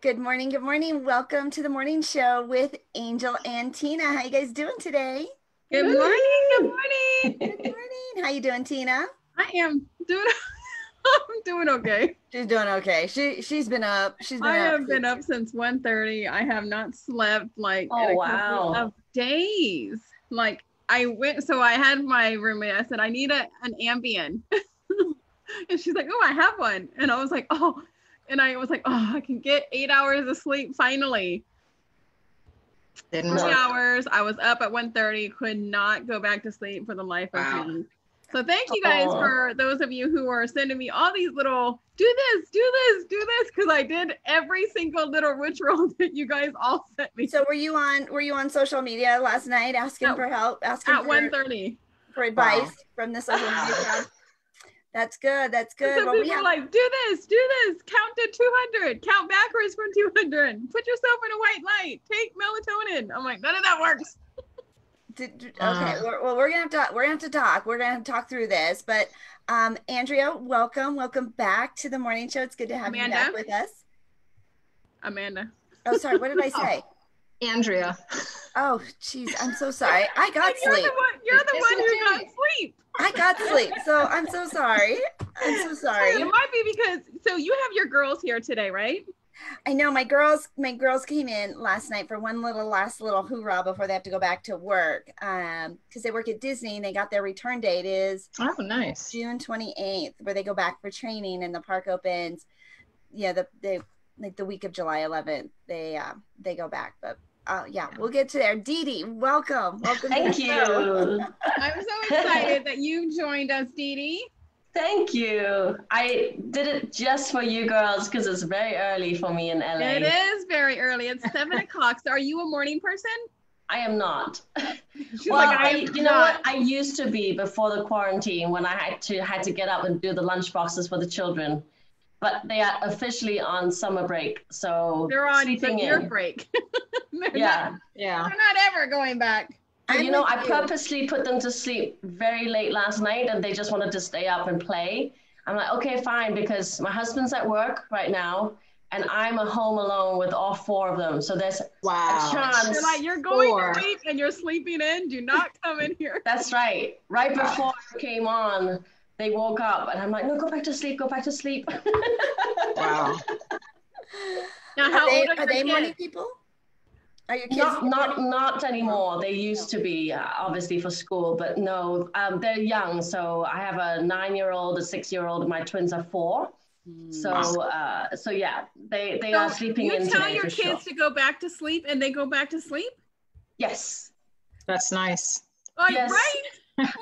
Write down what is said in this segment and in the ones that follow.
Good morning. Good morning. Welcome to the morning show with Angel and Tina. How you guys doing today? Good morning. Good morning. Good morning. How you doing, Tina? I am doing. I'm doing okay. She's doing okay. She's been up. I have been up since 1:30. I have not slept like in a couple of days. Like I went. So I had my roommate. I said I need an Ambien, and she's like, "Oh, I have one." And I was like, "Oh," and I was like, "Oh, I can get 8 hours of sleep finally." 3 hours. I was up at 1:30. Could not go back to sleep for the life of me. So thank you guys for those of you who are sending me all these little do this, because I did every single little ritual that you guys all sent me. So were you on social media last night asking for help? Asking at 1:30 for advice from the social media crowd? That's good. That's good. Some people are like, do this, count to 200, count backwards from 200, put yourself in a white light, take melatonin. I'm like, none of that works. Okay, well, we're gonna have to talk through this. But Andrea, welcome back to the morning show. It's good to have you back with us. Amanda. Oh, sorry. What did I say? Andrea. Oh, geez, I'm so sorry. I got sleep. You're the one who got sleep. I got sleep, so I'm so sorry. It might be because you have your girls here today, right? I know my girls came in last night for one last little hoorah before they have to go back to work. Because they work at Disney and they got their return date is nice June 28th, where they go back for training and the park opens. Yeah, the week of July 11th. They go back, but we'll get to there. Didi, welcome. Thank you. I'm so excited that you joined us, Didi. Thank you. I did it just for you girls because it's very early for me in LA. It is very early. It's 7 o'clock. So are you a morning person? I am not. You know what? I used to be before the quarantine when I had to get up and do the lunch boxes for the children. But they are officially on summer break, so they're on your break. They're not ever going back. But, I purposely put them to sleep very late last night, and they just wanted to stay up and play. I'm like, okay, fine, because my husband's at work right now, and I'm home alone with all 4 of them. So there's a chance. You're like, you're going to sleep and you're sleeping in. Do not come in here. That's right. Right before I came on, they woke up, and I'm like, no, go back to sleep. Wow. Now, how old are they morning people? Are your kids not anymore? They used to be, obviously for school, but no, they're young. So I have a 9-year-old, a 6-year-old, and my twins are 4. So yeah, they are sleeping in today. You tell your kids to go back to sleep, and they go back to sleep? Yes. That's nice. Yes. Right?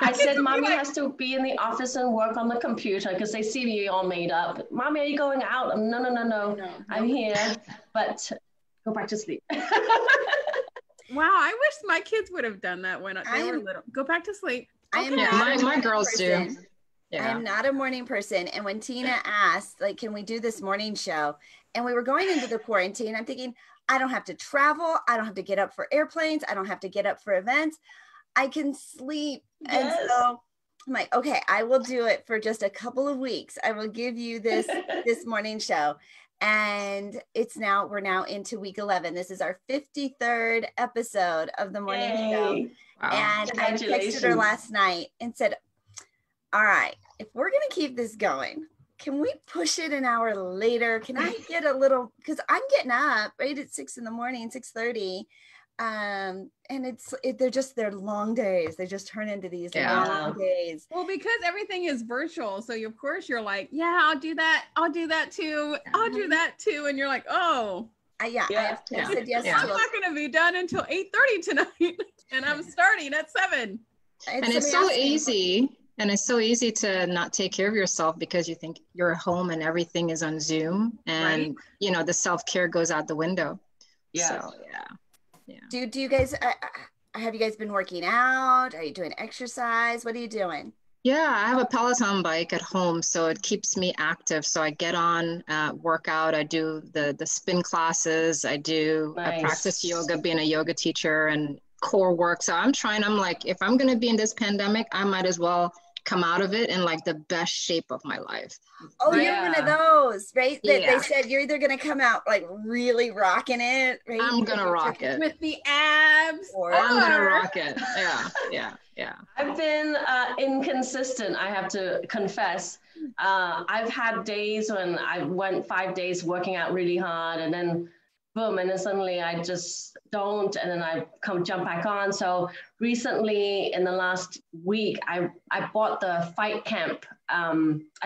I said, Mommy has to be in the office and work on the computer because they see me all made up. Mommy, are you going out? No. I'm here, but go back to sleep. Wow, I wish my kids would have done that when they were little. Go back to sleep. My girls do. Yeah. I am not a morning person. And when Tina asked, like, can we do this morning show? And we were going into the quarantine, I'm thinking, I don't have to travel. I don't have to get up for airplanes. I don't have to get up for events. I can sleep. Yes. And so I'm like, okay, I will do it for just a couple of weeks. I will give you this morning show. And we're now into week 11. This is our 53rd episode of the morning show. Wow. And I texted her last night and said, all right, if we're going to keep this going, can we push it an hour later? Can I get a little, because I'm getting up right at 6 in the morning, 6:30. And they're long days. They just turn into these long days. Well, because everything is virtual. So of course you're like, yeah, I'll do that. I'll do that too. I'll do that too. And you're like, oh, I said yes. I'm not going to be done until 8:30 tonight. And I'm starting at 7. It's so easy. And it's so easy to not take care of yourself because you think you're home and everything is on Zoom and, the self-care goes out the window. Yeah. So, yeah. Do you guys, have you guys been working out? Are you doing exercise? What are you doing? Yeah, I have a Peloton bike at home, so it keeps me active. So I get on, workout, I do the spin classes, I practice yoga, being a yoga teacher and core work. So I'm like, if I'm going to be in this pandemic, I might as well come out of it in like the best shape of my life. Oh, you're one of those, right? That Yeah. they said you're either going to come out like really rocking it, right? I'm going to rock it. With the abs. Or I'm going to rock it. Yeah. I've been inconsistent, I have to confess. I've had days when I went 5 days working out really hard, and then boom, and then suddenly I just don't, and then I jump back on. So recently, in the last week, I bought the Fight Camp. I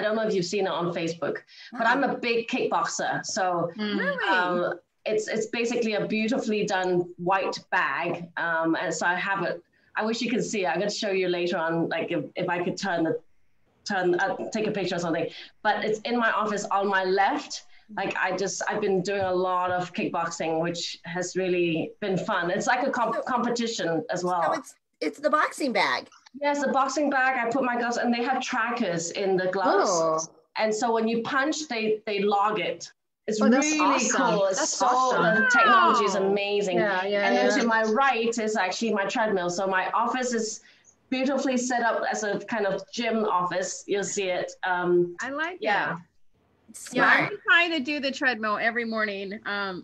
don't know if you've seen it on Facebook, but I'm a big kickboxer. So it's basically a beautifully done white bag. And so I have it. I wish you could see it. I'm going to show you later on, like if I could take a picture or something. But it's in my office on my left. Like I've been doing a lot of kickboxing, which has really been fun. It's like a competition as well. So it's the boxing bag. Yes, the boxing bag. I put my gloves, and they have trackers in the gloves. Oh. And so when you punch, they log it. It's really awesome. Cool. It's awesome. The technology is amazing. Yeah. And then to my right is actually my treadmill. So my office is beautifully set up as a kind of gym office. You'll see it. I like that. Yeah, I've been trying to do the treadmill every morning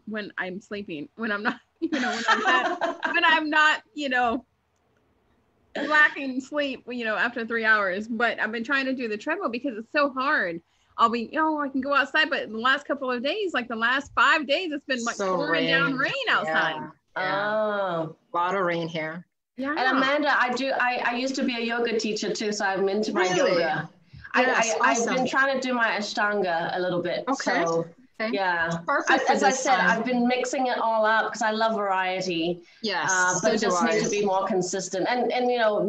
when I'm sleeping, when I'm not, when I'm not, lacking sleep, after 3 hours. But I've been trying to do the treadmill because it's so hard. I'll be, I can go outside, but the last couple of days, like the last 5 days, it's been like pouring down rain outside. Yeah. Oh, a lot of rain here. Yeah. And Amanda, I used to be a yoga teacher too, so I'm into my yoga. Yes, I've been trying to do my Ashtanga a little bit. Okay. So, yeah. Perfect. As I said, I've been mixing it all up because I love variety. Yes. But just need to be more consistent. And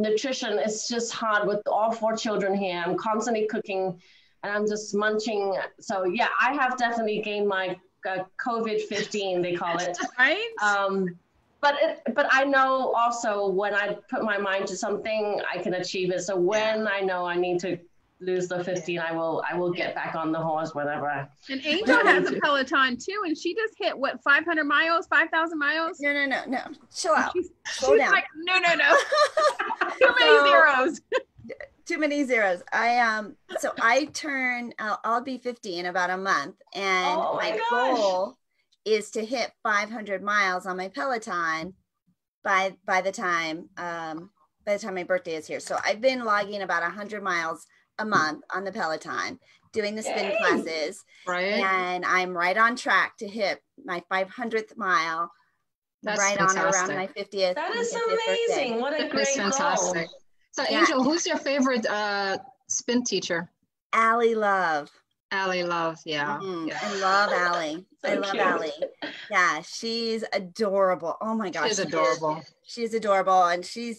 nutrition is just hard with all 4 children here. I'm constantly cooking and I'm just munching. So yeah, I have definitely gained my COVID-15, they call it. Right. But I know also when I put my mind to something, I can achieve it. So when I know I need to lose the 15, I will get back on the horse whenever. And Angel has a Peloton too, and she just hit 500 miles, 5,000 miles. No. Chill out. Slow down. Like, no. Too many zeros. Too many zeros. I'll be 50 in about a month, and my goal is to hit 500 miles on my Peloton by the time my birthday is here. So I've been logging about 100 miles a month on the Peloton, doing the spin classes, and I'm right on track to hit my 500th mile. That's right fantastic. On around my 50th. That is amazing. Birthday. What a great fantastic goal. So Angel, who's your favorite spin teacher? Allie Love. Allie Love, yeah. I love Allie. I love Allie. Yeah, she's adorable. Oh my gosh, she's adorable. She's adorable, and she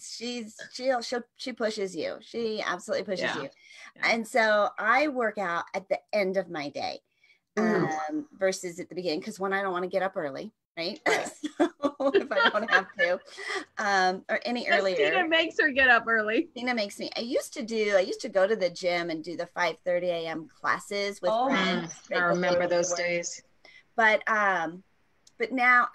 pushes you. She absolutely pushes you. And so I work out at the end of my day versus at the beginning, because I don't want to get up early, right? So if I don't have to, or any earlier. Tina makes her get up early. Tina makes me. I used to go to the gym and do the 5:30 a.m. classes with friends. I remember those days. But now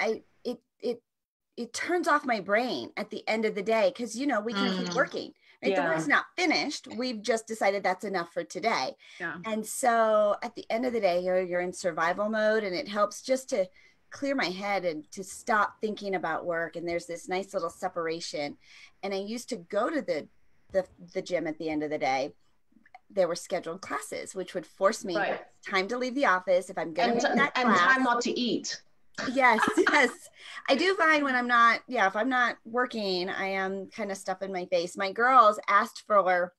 it turns off my brain at the end of the day, because we can keep working. Right? The work's not finished. We've just decided that's enough for today. Yeah. And so at the end of the day, you're in survival mode, and it helps just to clear my head and to stop thinking about work. And there's this nice little separation. And I used to go to the gym at the end of the day. There were scheduled classes, which would force me time to leave the office if I'm going to that class. And time not to eat. Yes. I do find when I'm not, if I'm not working, I am kind of stuffing my face. My girls asked for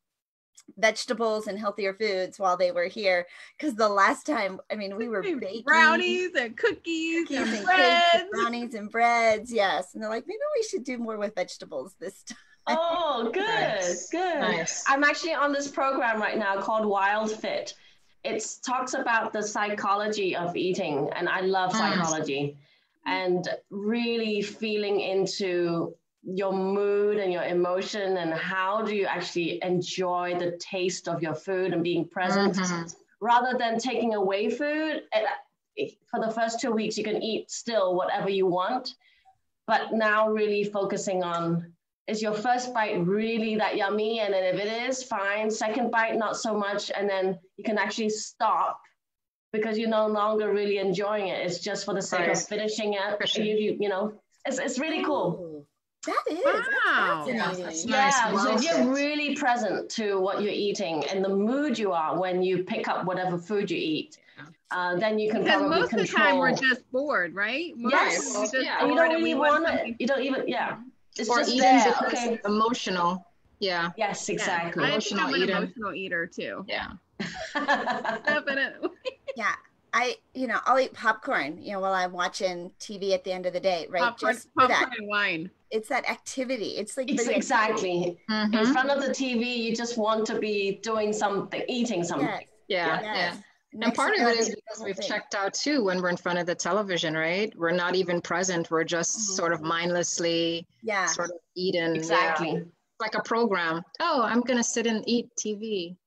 vegetables and healthier foods while they were here, because the last time, we were baking brownies and cookies and breads. And brownies and breads. Yes. And they're like, maybe we should do more with vegetables this time. Oh, good. Nice. Good. Nice. I'm actually on this program right now called Wild Fit. It talks about the psychology of eating, and I love psychology, and really feeling into your mood and your emotion, and how do you actually enjoy the taste of your food and being present, rather than taking away food. For the first 2 weeks, you can eat still whatever you want, but now really focusing on is your first bite really that yummy? And then if it is, fine. Second bite, not so much. And then you can actually stop because you're no longer really enjoying it. It's just for the sake of finishing it. You know, it's really cool. That is. Wow. That's nice. So if you're really present to what you're eating and the mood you are when you pick up whatever food you eat, then you can probably most control. of the time we're just bored, right? Yes. And you don't really want it. You don't even, It's or just eating there. Okay. Emotional. Yeah. Yes, exactly. I think I'm an emotional eater too. Yeah. Definitely. Yeah. I'll eat popcorn, while I'm watching TV at the end of the day, right? Popcorn and wine. It's that activity. It's like exactly. Mm-hmm. In front of the TV, you just want to be doing something, eating something. Yes. Yeah. And part of it is because we've checked out too when we're in front of the television, right? We're not even present. We're just sort of mindlessly sort of eating. Exactly. Yeah. Like a program. Oh, I'm going to sit and eat TV.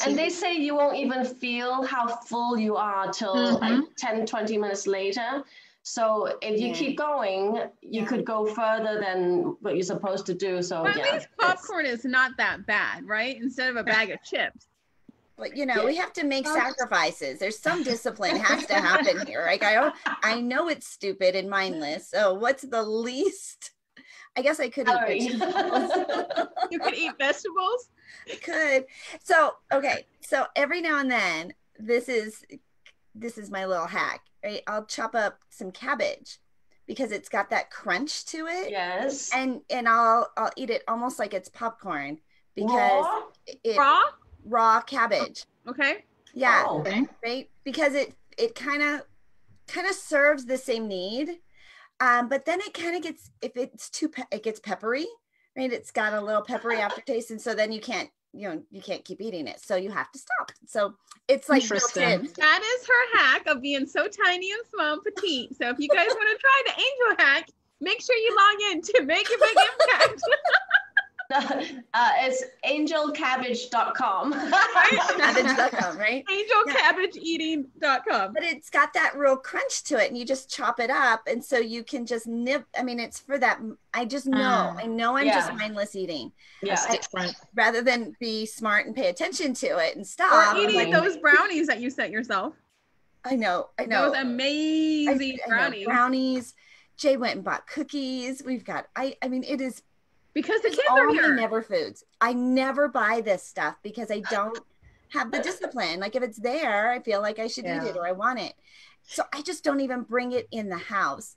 And they say you won't even feel how full you are till like 10, 20 minutes later. So if you keep going, you could go further than what you're supposed to do. So at least popcorn is not that bad, right? Instead of a bag of chips. But we have to make sacrifices. There's some discipline has to happen here. Like I know it's stupid and mindless. So what's the least? I guess I could eat vegetables. You could eat vegetables? I could. So so every now and then, this is my little hack, right? I'll chop up some cabbage because it's got that crunch to it. Yes. And I'll eat it almost like it's popcorn because raw cabbage. Okay. Yeah. Okay. Right. Because it kind of serves the same need. But then it kind of gets, if it's it gets peppery, right? It's got a little peppery aftertaste. And so then you can't keep eating it. So you have to stop. So it's like built in. That is her hack of being so tiny and small and petite. So if you guys want to try the angel hack, make sure you log in to Make a Big Impact. It's angelcabbage.com. Cabbage.com, right? Angelcabbageeating.com. But it's got that real crunch to it, and you just chop it up, and so you can just nip. I mean, it's for that. I just know. I know I'm just mindless eating. Yeah. Rather than be smart and pay attention to it and stop. Or eating those brownies that you sent yourself. I know. Those amazing brownies. Brownies. Jay went and bought cookies. We've got. I mean, it is. Because the kids are here. Never foods. I never buy this stuff because I don't have the discipline. Like if it's there, I feel like I should eat it or I want it. So I just don't even bring it in the house.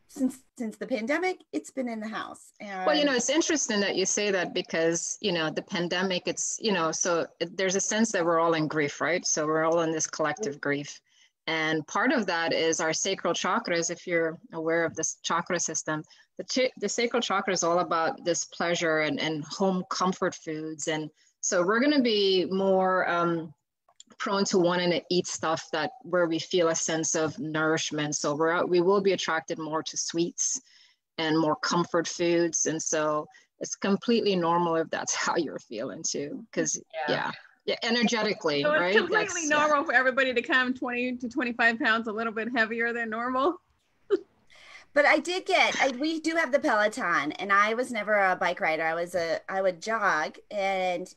Since the pandemic, it's been in the house. And well, it's interesting that you say that because, the pandemic, it's, so there's a sense that we're all in grief, right? So we're all in this collective grief. And part of that is our sacral chakras. If you're aware of this chakra system, the sacral chakra is all about this pleasure and home comfort foods. And so we're going to be more prone to wanting to eat stuff where we feel a sense of nourishment. So we will be attracted more to sweets and more comfort foods. And so it's completely normal if that's how you're feeling too. Because energetically, so it's right? completely normal for everybody to come 20 to 25 pounds a little bit heavier than normal. But we do have the Peloton, and I was never a bike rider. I would jog, and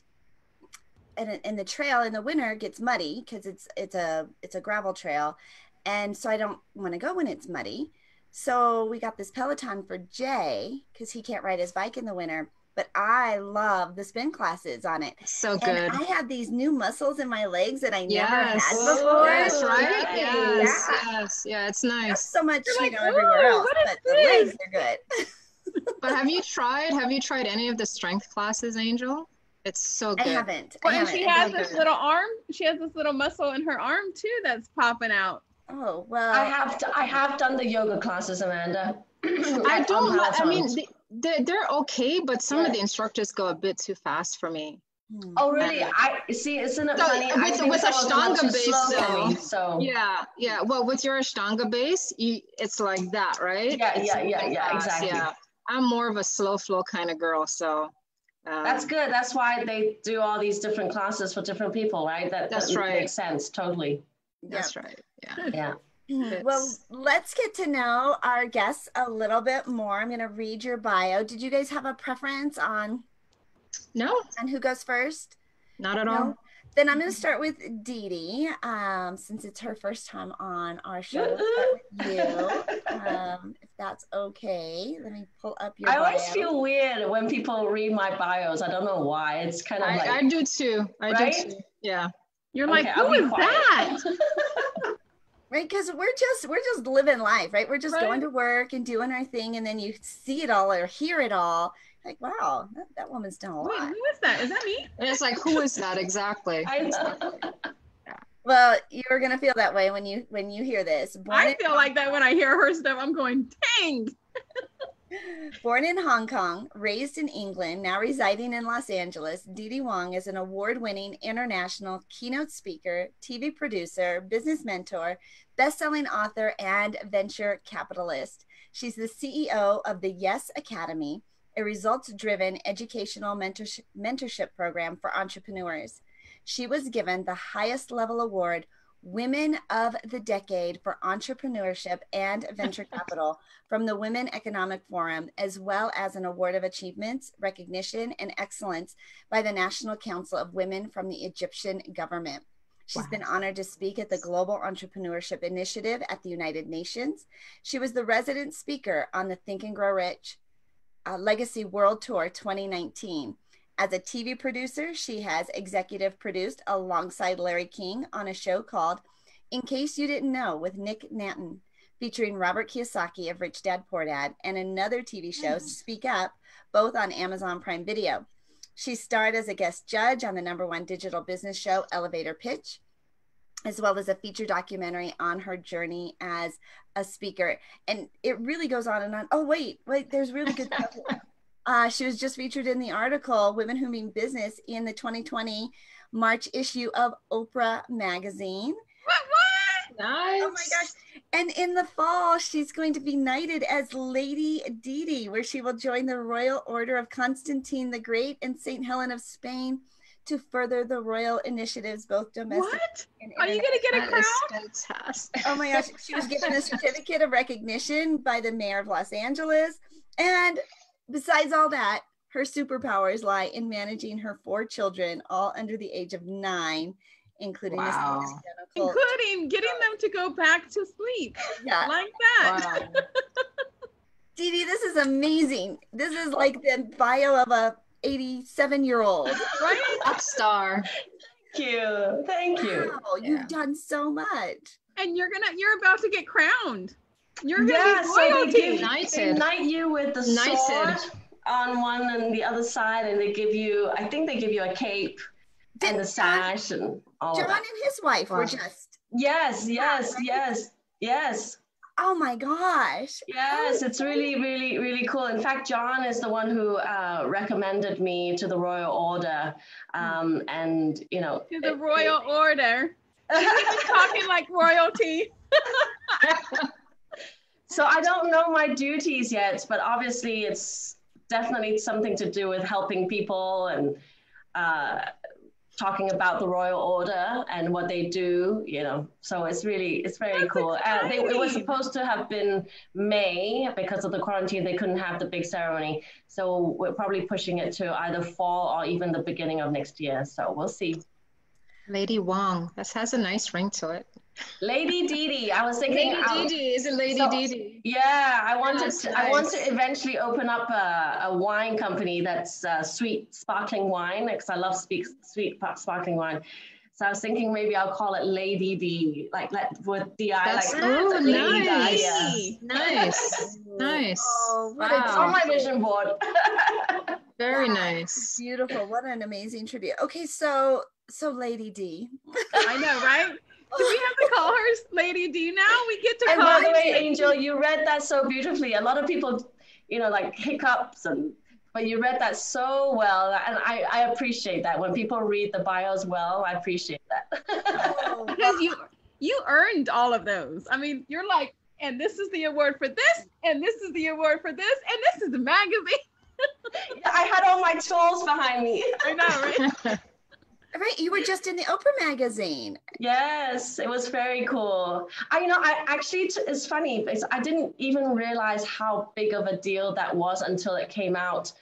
the trail in the winter gets muddy because it's a gravel trail, and so I don't want to go when it's muddy. So we got this Peloton for Jay because he can't ride his bike in the winter. But I love the spin classes on it. So good. And I have these new muscles in my legs that I never had before. Yes, right? Yes. Yeah, it's nice. Not so much, everywhere else, but the legs are good. But have you tried any of the strength classes, Angel? It's so good. I haven't. And she has this little arm. She has this little muscle in her arm too that's popping out. Oh, well. I have done the yoga classes, Amanda. They're okay, but some of the instructors go a bit too fast for me. Oh, really? I see. Isn't it funny? With Ashtanga base, though. So yeah. Well, with your Ashtanga base, it's like that, right? Yeah, exactly. Yeah, I'm more of a slow flow kind of girl, so. That's good. That's why they do all these different classes for different people, right? That right. Makes sense. Totally. That's right. Yeah. Well, let's get to know our guests a little bit more. I'm going to read your bio. Did you guys have a preference on who goes first? Not at all. Then I'm going to start with Didi, since it's her first time on our show. We'll start with you, if that's okay. Let me pull up your bio. I always feel weird when people read my bios. I don't know why. It's kind of like... I do too. I do too. Yeah. You're like, who is that? Right, because we're just living life, right? We're just going to work and doing our thing, and then you see it all or hear it all. Like, wow, that woman's done a lot. Wait, who is that? Is that me? And it's like, who is that exactly? Well, you're gonna feel that way when you hear this. I feel like that when I hear her stuff. I'm going, dang. Born in Hong Kong, raised in England, now residing in Los Angeles, Didi Wong is an award-winning international keynote speaker, TV producer, business mentor, best-selling author, and venture capitalist. She's the CEO of the Yes Academy, a results-driven educational mentorship program for entrepreneurs. She was given the highest level award, Women of the Decade for Entrepreneurship and Venture Capital from the Women Economic Forum, as well as an award of achievements, recognition, and excellence by the National Council of Women from the Egyptian government. She's been honored to speak at the Global Entrepreneurship Initiative at the United Nations. She was the resident speaker on the Think and Grow Rich Legacy World Tour 2019. As a TV producer, she has executive produced alongside Larry King on a show called In Case You Didn't Know with Nick Nanton, featuring Robert Kiyosaki of Rich Dad Poor Dad, and another TV show, Speak Up, both on Amazon Prime Video. She starred as a guest judge on the #1 digital business show, Elevator Pitch, as well as a feature documentary on her journey as a speaker. And it really goes on and on. Oh, wait, there's really good stuff. She was just featured in the article, Women Who Mean Business, in the 2020 March issue of Oprah magazine. What? Nice. Oh my gosh. And in the fall, she's going to be knighted as Lady Didi, where she will join the Royal Order of Constantine the Great and St. Helen of Spain to further the royal initiatives, both domestic and international. Are you going to get a crown? Fantastic. Oh my gosh. She was given a certificate of recognition by the mayor of Los Angeles. And besides all that, her superpowers lie in managing her 4 children, all under the age of 9, including including getting them to go back to sleep. Yeah, like that. Wow. Didi, this is amazing. This is like the bio of a 87-year-old, right? Pop star. Thank you. Wow, you've done so much, and you're about to get crowned. You're gonna be royalty. They knight you with the sword on one and the other side, and they give you a cape and the sash and all John of that. And his wife were just yes. Oh my gosh. Yes, it's really, really, really cool. In fact, John is the one who recommended me to the Royal Order, and to the Royal Order. You're talking like royalty. So I don't know my duties yet, but obviously it's definitely something to do with helping people and talking about the Royal Order and what they do, So it's very cool. It was supposed to have been May because of the quarantine. They couldn't have the big ceremony. So we're probably pushing it to either fall or even the beginning of next year. So we'll see. Lady Wong. That has a nice ring to it. Lady Didi. I was thinking. Lady Didi. Is it Lady Didi? Yeah, I want to eventually open up a wine company that's sweet sparkling wine, because I love sweet sparkling wine. So I was thinking maybe I'll call it Lady D, like with D-I. That's nice. Nice. Oh, wow. It's on my vision board. Very nice. Beautiful. What an amazing tribute. Okay, so Lady D. I know, right? Do we have to call her Lady D now? We get to call her. And by the way, Angel, you read that so beautifully. A lot of people, like hiccups, but you read that so well. And I appreciate that. When people read the bios well, I appreciate that. Because you earned all of those. I mean, you're like, and this is the award for this, and this is the award for this, and this is the magazine. Yeah, I had all my tools behind me. I know, right? Right, you were just in the Oprah magazine. Yes, it was very cool. I actually, it's funny, because I didn't even realize how big of a deal that was until it came out.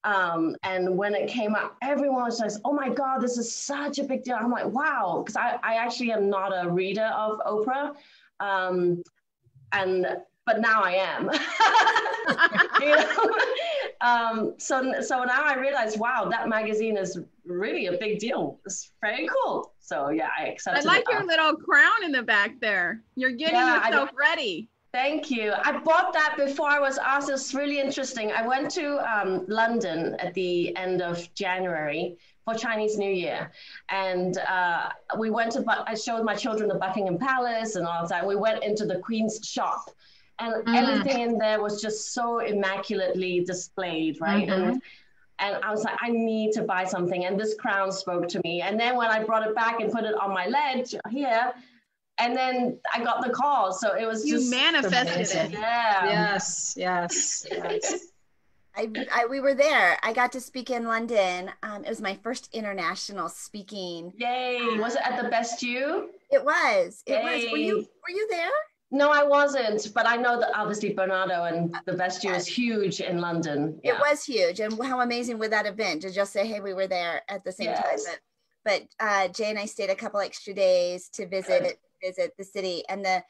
And when it came out, everyone was like, oh my God, this is such a big deal. I'm like, wow, because I actually am not a reader of Oprah. But now I am. So now I realize, wow, that magazine is really a big deal. It's very cool. So yeah, I accepted it. I like your little crown in the back there. You're getting yourself ready. Thank you. I bought that before I was asked. It's really interesting. I went to London at the end of January for Chinese New Year. And we went I showed my children the Buckingham Palace and all of that. We went into the Queen's shop. And everything in there was just so immaculately displayed, right? And I was like, I need to buy something. And this crown spoke to me. And then when I brought it back and put it on my leg here, and then I got the call. So it was you manifested it. Yeah. Yes. We were there. I got to speak in London. It was my first international speaking. Yay. Was it at the Best You? It was. Yay. Were you there? No, I wasn't, but I know that obviously Bernardo and the Best You is huge in London. Yeah. It was huge. And how amazing would that have been to just say, hey, we were there at the same time. But Jay and I stayed a couple extra days to visit the city. And the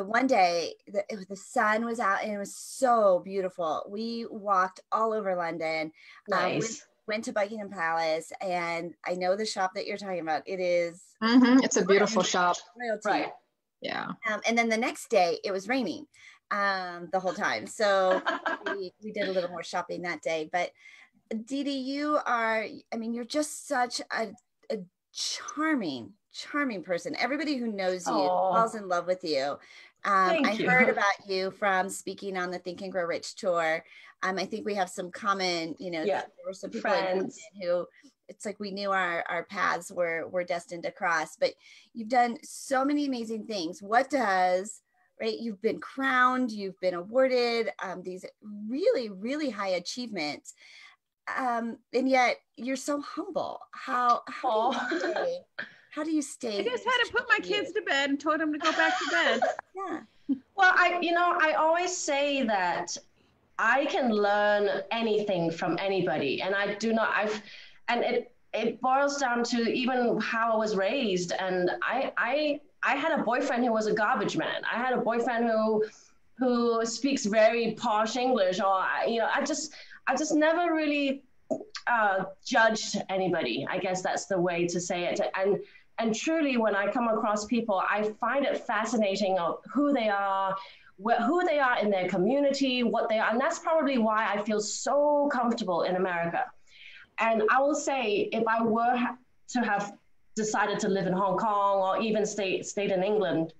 one day the sun was out and it was so beautiful. We walked all over London. Nice. Went to Buckingham Palace, and I know the shop that you're talking about. It is. It's a beautiful shop. Royalty. Right. Yeah. And then the next day it was raining the whole time. So we did a little more shopping that day. But Didi, you're just such a charming person. Everybody who knows you falls in love with you. I heard about you from speaking on the Think and Grow Rich tour. I think we have some common, there were some people who it's like we knew our paths were destined to cross, but you've done so many amazing things. You've been crowned, you've been awarded these really, really high achievements. And yet you're so humble. How do you stay? I just had to put my kids to bed and told them to go back to bed. Yeah. Well, I always say that I can learn anything from anybody, and it boils down to even how I was raised. And I had a boyfriend who was a garbage man. I had a boyfriend who speaks very posh English, or I just never really judged anybody. I guess that's the way to say it. And truly, when I come across people, I find it fascinating of who they are in their community, what they are. And that's probably why I feel so comfortable in America. And I will say, if I were to have decided to live in Hong Kong or even stayed in England,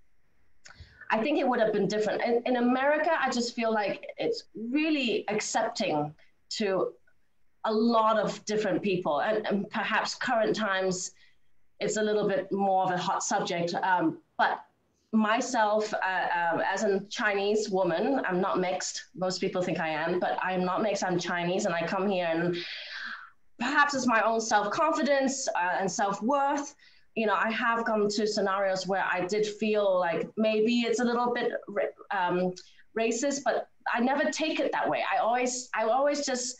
I think it would have been different. In America, I just feel like it's really accepting to a lot of different people. And perhaps current times, it's a little bit more of a hot subject. But myself, as a Chinese woman, I'm not mixed. Most people think I am, but I'm not mixed. I'm Chinese, and I come here, and perhaps it's my own self-confidence and self-worth. I have gone to scenarios where I did feel like maybe it's a little bit racist, but I never take it that way. I always just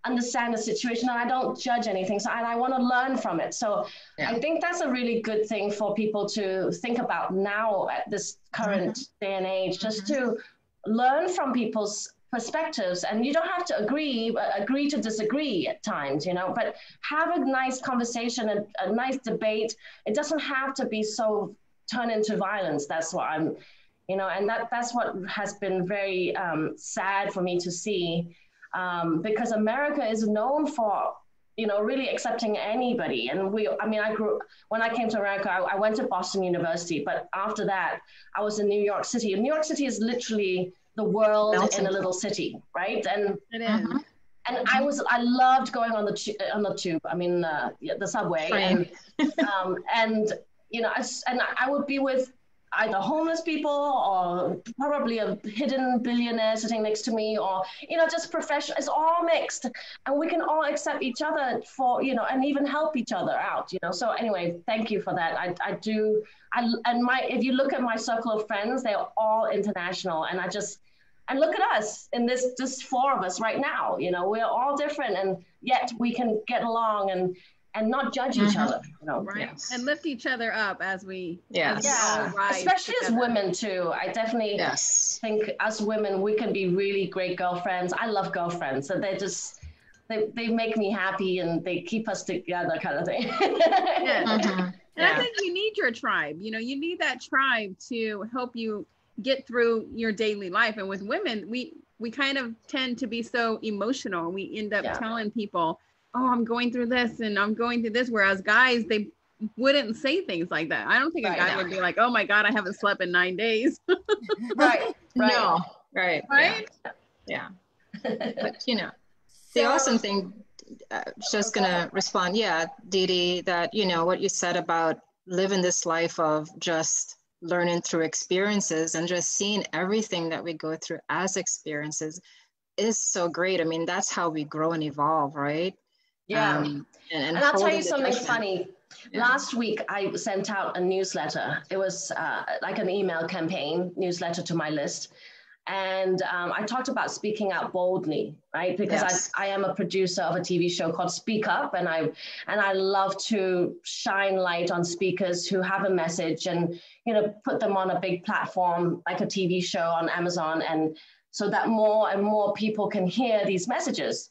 understand the situation, and I don't judge anything. And I want to learn from it. So I think that's a really good thing for people to think about now at this current day and age, just to learn from people's perspectives. And you don't have to agree to disagree at times, but have a nice conversation and a nice debate. It doesn't have to be so turn into violence. That's what and that's what has been very sad for me to see. Because America is known for, really accepting anybody. And when I came to America, I went to Boston University, but after that, I was in New York City. And New York City is literally the world in a little city, right? And it is. And I loved going on the tube. The subway, and I would be with either homeless people or probably a hidden billionaire sitting next to me, or, you know, just professional. It's all mixed, and we can all accept each other for, you know, and even help each other out, you know. So anyway, thank you for that. If you look at my circle of friends, they're all international, and and look at us in this, just four of us right now, you know, we're all different, and yet we can get along and not judge each other, you know. Right. Yes. And lift each other up as we, especially as women too. I definitely think as women, we can be really great girlfriends. I love girlfriends. So they make me happy, and they keep us together, kind of thing. And I think you need your tribe. You know, you need that tribe to help you get through your daily life. And with women, we kind of tend to be so emotional. We end up telling people, oh, I'm going through this and I'm going through this. Whereas guys, they wouldn't say things like that. I don't think a guy would be like, oh my God, I haven't slept in 9 days. No. Right. Yeah. But, you know, the awesome thing, just going to respond. Yeah, Didi, that, you know, what you said about living this life of just learning through experiences and just seeing everything that we go through as experiences is so great. I mean, that's how we grow and evolve, right? Yeah. And I'll tell you something funny. Last week, I sent out a newsletter. It was like an email campaign newsletter to my list. And I talked about speaking out boldly, right? Because I am a producer of a TV show called Speak Up, and I love to shine light on speakers who have a message, and, you know, put them on a big platform like a TV show on Amazon, and so that more and more people can hear these messages.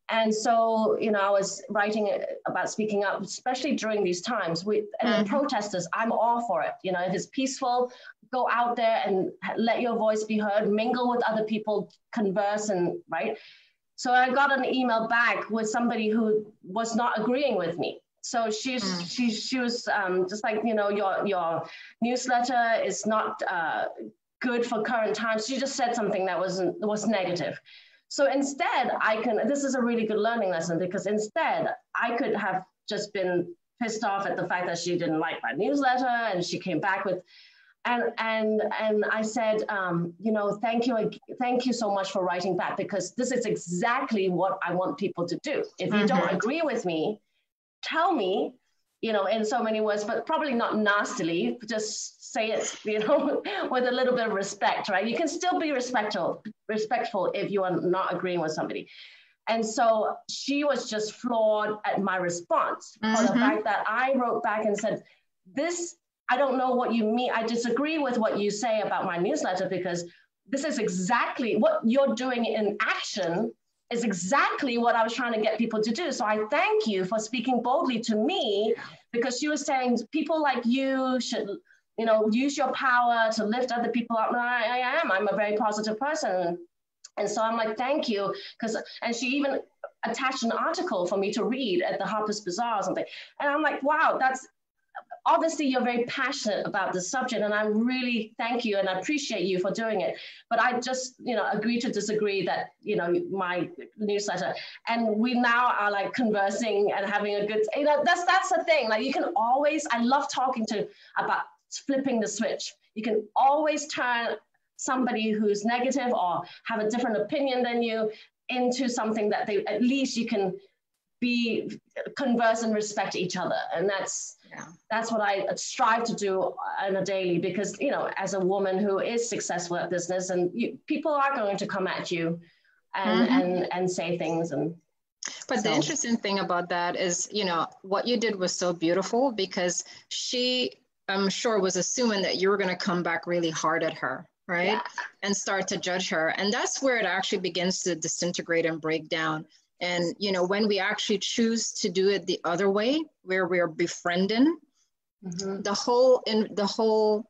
And so, you know, I was writing about speaking up, especially during these times. And protesters, I'm all for it. You know, if it's peaceful, go out there and let your voice be heard, mingle with other people, converse, and right. So I got an email back with somebody who was not agreeing with me. So she was just like, you know, your newsletter is not good for current times. She just said something that was negative. So instead, this is a really good learning lesson, because instead I could have just been pissed off at the fact that she didn't like my newsletter, and she came back with, and I said, you know, thank you so much for writing back, because this is exactly what I want people to do. If you don't agree with me, tell me, you know, in so many words, but probably not nastily, just say it, you know, with a little bit of respect, right? You can still be respectful if you are not agreeing with somebody. And so she was just floored at my response for the fact that I wrote back and said, I don't know what you mean. I disagree with what you say about my newsletter, because this is exactly what you're doing in action is exactly what I was trying to get people to do. So I thank you for speaking boldly to me, because she was saying people like you should, you know, use your power to lift other people up. And I'm a very positive person. And so I'm like, thank you. And she even attached an article for me to read at the Harper's Bazaar or something. And I'm like, wow, that's obviously you're very passionate about the subject, and I really thank you and I appreciate you for doing it. But I just, you know, agree to disagree that, you know, my newsletter, and we now are like conversing and having a good, you know, that's the thing. Like, you can always, I love talking about flipping the switch. You can always turn somebody who's negative or have a different opinion than you into something that at least you can converse and respect each other. And that's what I strive to do on a daily, because, you know, as a woman who is successful at business, and people are going to come at you and say things. But the interesting thing about that is, you know, what you did was so beautiful, because she, I'm sure, was assuming that you were going to come back really hard at her, right? And start to judge her. And that's where it actually begins to disintegrate and break down. And, you know, when we actually choose to do it the other way, where we're befriending, the whole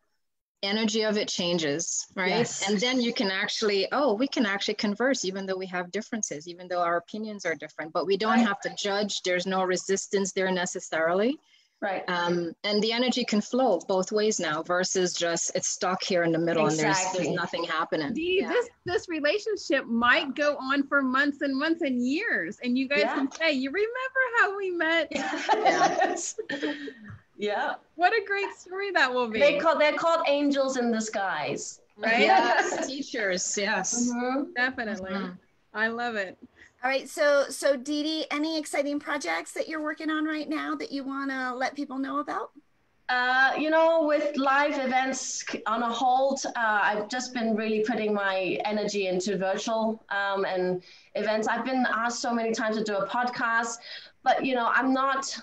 energy of it changes, right? Yes. And then you can actually, we can actually converse, even though we have differences, even though our opinions are different, but we don't have to judge. There's no resistance there necessarily. Right. And the energy can flow both ways now, versus just it's stuck here in the middle and there's nothing happening. Didi, this relationship might go on for months and months and years, and you guys can say, you remember how we met? Yes. Yeah. What a great story that will be. They're called angels in disguise. Right? Yes, teachers, yes. Definitely. I love it. All right, so Didi, any exciting projects that you're working on right now that you want to let people know about? With live events on a hold, I've just been really putting my energy into virtual and events. I've been asked so many times to do a podcast, but I'm not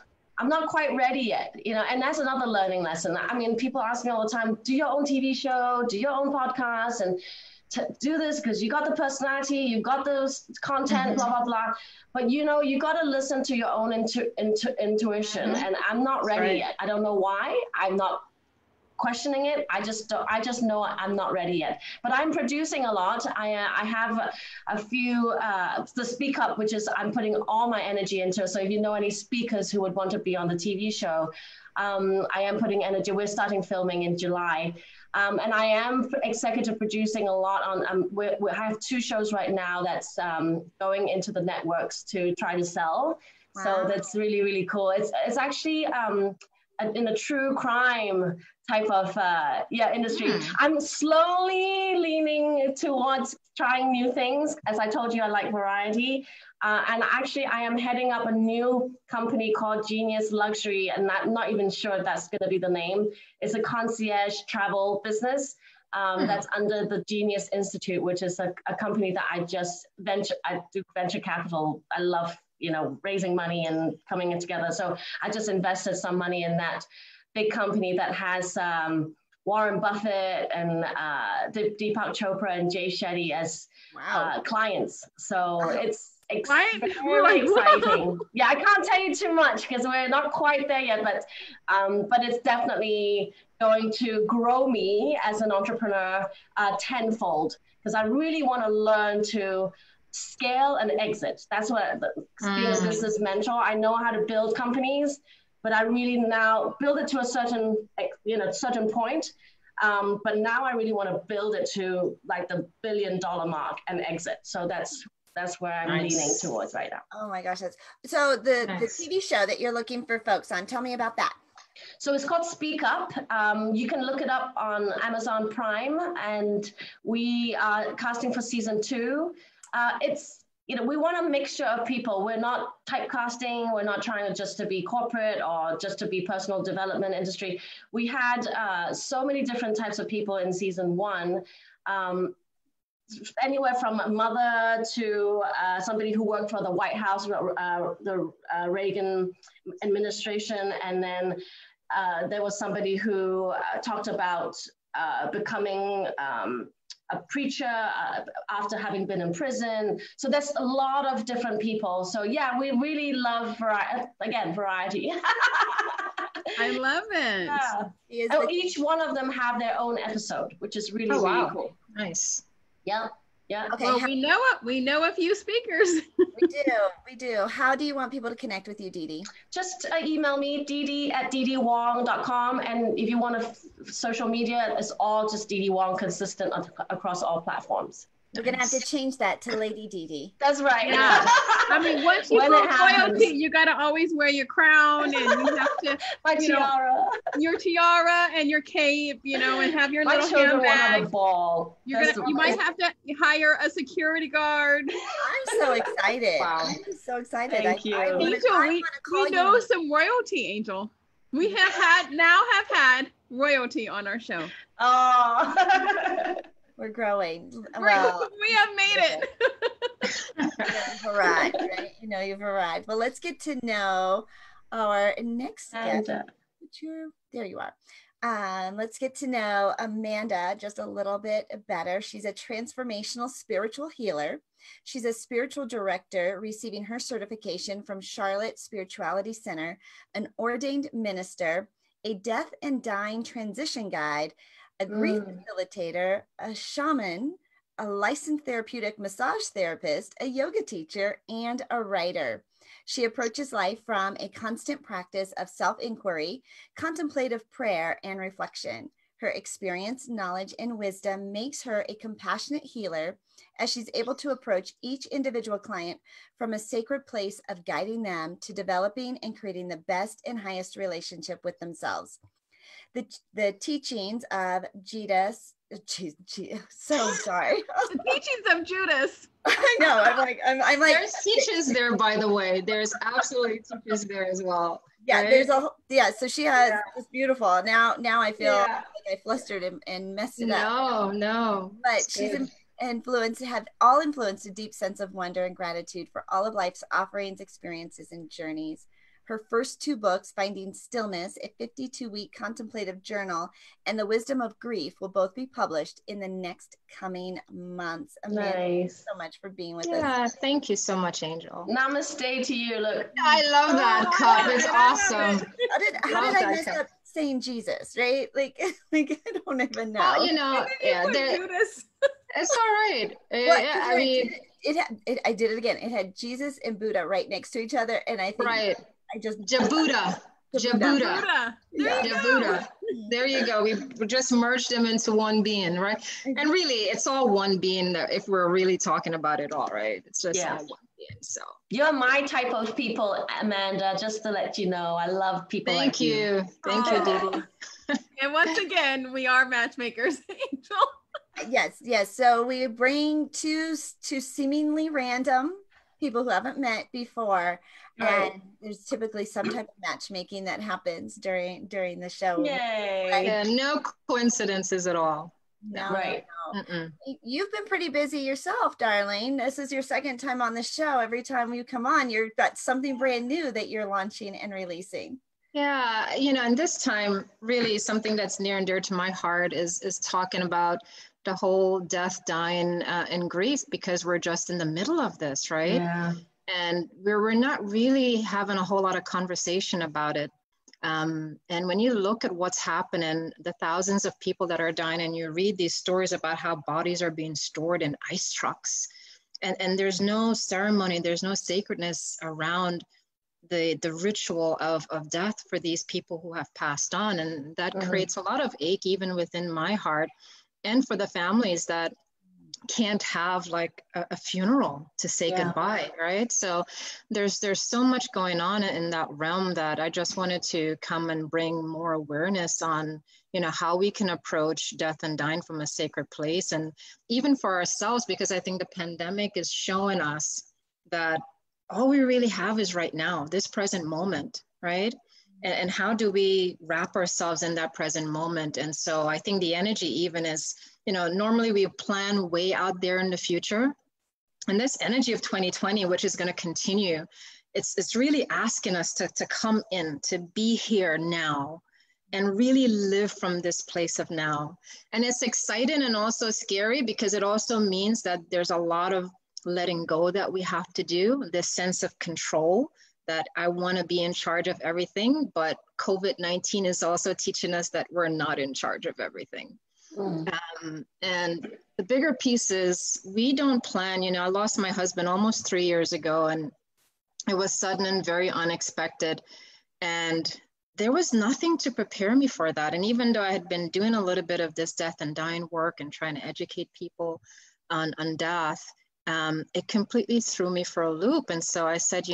quite ready yet. And that's another learning lesson. I mean, people ask me all the time, do your own TV show, do your own podcast, and do this because you got the personality, you got the content, blah, blah, blah. But you got to listen to your own intuition. And I'm not ready yet. I don't know why. I'm not questioning it. I just know I'm not ready yet. But I'm producing a lot. I have a few, the Speak Up, which is I'm putting all my energy into. So if you know any speakers who would want to be on the TV show, I am putting energy. We're starting filming in July. And I am executive producing a lot on, I have 2 shows right now that's going into the networks to try to sell. Wow. So that's really, really cool. It's actually in a true crime type of industry. I'm slowly leaning towards trying new things. As I told you, I like variety. And actually, I am heading up a new company called Genius Luxury, and I'm not even sure if that's going to be the name. It's a concierge travel business that's under the Genius Institute, which is a company that I do venture capital. I love, raising money and coming in together. So I just invested some money in that big company that has Warren Buffett and Deepak Chopra and Jay Shetty as clients. So it's very exciting. Yeah, I can't tell you too much because we're not quite there yet, but it's definitely going to grow me as an entrepreneur tenfold, because I really want to learn to scale and exit. That's what being a business mentor. I know how to build companies, but I really now build it to a certain point. But now I really want to build it to like the $1 billion mark and exit. So that's where I'm leaning towards right now. Oh my gosh. So the TV show that you're looking for folks on, tell me about that. So it's called Speak Up. You can look it up on Amazon Prime, and we are casting for season 2. It's, we want a mixture of people. We're not typecasting. We're not trying just to be corporate or just to be personal development industry. We had so many different types of people in season 1. Anywhere from a mother to somebody who worked for the White House, the Reagan administration. And then there was somebody who talked about becoming a preacher after having been in prison. So there's a lot of different people. So yeah, we really love variety. I love it. Yeah. Each one of them have their own episode, which is really, really cool. Nice. Yeah. Yeah. Okay. Well, we know a few speakers. We do. How do you want people to connect with you, Didi? Just email me, Didi@DidiWong.com. And if you want social media, it's all just Didi Wong, consistent across all platforms. We're going to have to change that to Lady Didi. That's right. Yeah. I mean, once you go royalty, you got to always wear your crown, and you have to, my tiara. Your tiara and your cape, and have your little handbag. Have a ball. You might have to hire a security guard. I'm so excited. Wow. I'm so excited. Thank you. Angel, we know some royalty, Angel. We have had royalty on our show. Oh. We're growing. Well, we have made it. You've arrived, right? You've arrived. Well, let's get to know our next guest. There you are. Let's get to know Amanda just a little bit better. She's a transformational spiritual healer. She's a spiritual director, receiving her certification from Charlotte Spirituality Center, an ordained minister, a death and dying transition guide, a grief facilitator, a shaman, a licensed therapeutic massage therapist, a yoga teacher, and a writer. She approaches life from a constant practice of self-inquiry, contemplative prayer, and reflection. Her experience, knowledge, and wisdom makes her a compassionate healer, as she's able to approach each individual client from a sacred place of guiding them to developing and creating the best and highest relationship with themselves. The teachings of Judas, so sorry. The teachings of Judas. I know. I'm like. There's teachings there, by the way. There's absolutely teachings there as well. Yeah, right? So she has it's beautiful. Now I feel like I flustered and messed it up. No. But she's all influenced a deep sense of wonder and gratitude for all of life's offerings, experiences, and journeys. Her first 2 books, Finding Stillness, a 52-week contemplative journal, and The Wisdom of Grief, will both be published in the next coming months. Amanda, thank you so much for being with us. Yeah, thank you so much, Angel. Namaste to you. Look, I love that cup. It's awesome. How did I mess up saying Jesus, right? Like I don't even know. Well, it's all right. I mean, I did it again. It had Jesus and Buddha right next to each other, and I think Jabuddha. There you go. We just merged them into one being, right? And really, it's all one being if we're really talking about it all, right? It's just all one being. So you're my type of people, Amanda, just to let you know. I love people Thank you, Didi. And once again, we are matchmakers, Angel. Yes. So we bring two seemingly random people who haven't met before, and there's typically some type of matchmaking that happens during the show. Yay! Right? Yeah, no coincidences at all. No. You've been pretty busy yourself, darling. This is your second time on the show. Every time you come on, you've got something brand new that you're launching and releasing. Yeah, and this time, really something that's near and dear to my heart is talking about the whole death, dying, and grief, because we're just in the middle of this, right? Yeah. And we're not really having a whole lot of conversation about it. And when you look at what's happening, the thousands of people that are dying, and you read these stories about how bodies are being stored in ice trucks, and there's no ceremony, there's no sacredness around the ritual of death for these people who have passed on. And that creates a lot of ache even within my heart, and for the families that can't have like a funeral to say goodbye, right? So there's so much going on in that realm that I just wanted to come and bring more awareness on, how we can approach death and dying from a sacred place, and even for ourselves, because I think the pandemic is showing us that all we really have is right now, this present moment, right? And how do we wrap ourselves in that present moment? And so I think the energy even is, normally we plan way out there in the future. And this energy of 2020, which is going to continue, it's really asking us to come in, to be here now, and really live from this place of now. And it's exciting and also scary, because it also means that there's a lot of letting go that we have to do, this sense of control, that I want to be in charge of everything, but COVID-19 is also teaching us that we're not in charge of everything. And the bigger piece is we don't plan, I lost my husband almost 3 years ago, and it was sudden and very unexpected. And there was nothing to prepare me for that. And even though I had been doing a little bit of this death and dying work and trying to educate people on death, it completely threw me for a loop. And so I said,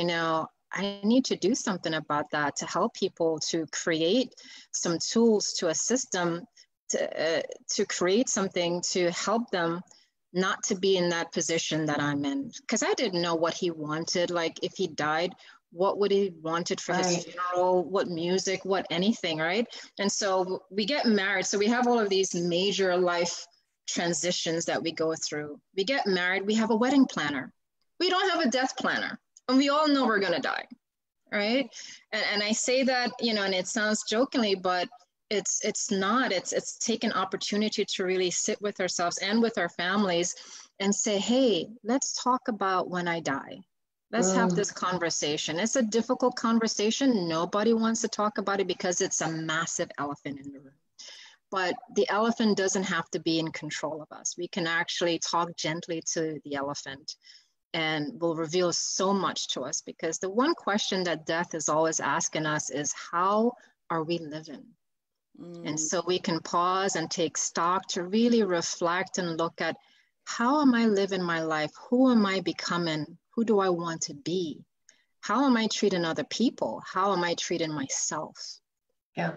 I need to do something about that, to help people, to create some tools to assist them, to create something to help them not to be in that position that I'm in. Because I didn't know what he wanted. Like, if he died, what would he wanted for his funeral, what music, what anything, right? And so we get married. So we have all of these major life transitions that we go through. We get married, we have a wedding planner. We don't have a death planner. And we all know we're going to die, right? And I say that, and it sounds jokingly, but it's not. It's taken opportunity to really sit with ourselves and with our families and say, hey, let's talk about when I die. Let's have this conversation. It's a difficult conversation. Nobody wants to talk about it because it's a massive elephant in the room. But the elephant doesn't have to be in control of us. We can actually talk gently to the elephant, and will reveal so much to us, because the one question that death is always asking us is, how are we living? And so we can pause and take stock to really reflect and look at, how am I living my life? Who am I becoming? Who do I want to be? How am I treating other people? How am I treating myself? Yeah.